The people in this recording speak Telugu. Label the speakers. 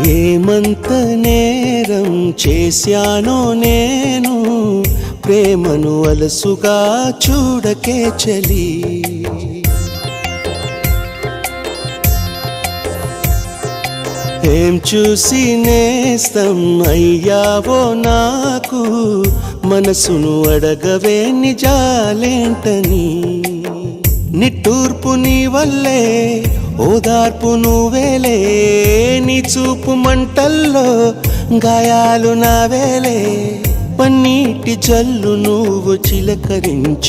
Speaker 1: ఏమంత నేరం చేశానో నేను, ప్రేమను అలసుగా చూడకే చలి. ఏం చూసి నేస్తం అయ్యావో నాకు, మనసును అడగవే నిజాలేంటని. నిట్టూర్పు నీ వల్లే ఓదార్పు నువ్వేలే, నీ చూపు మంటల్లో గాయాలు నావేలే. పన్నీటి జల్లు నువ్వు చిలకరించి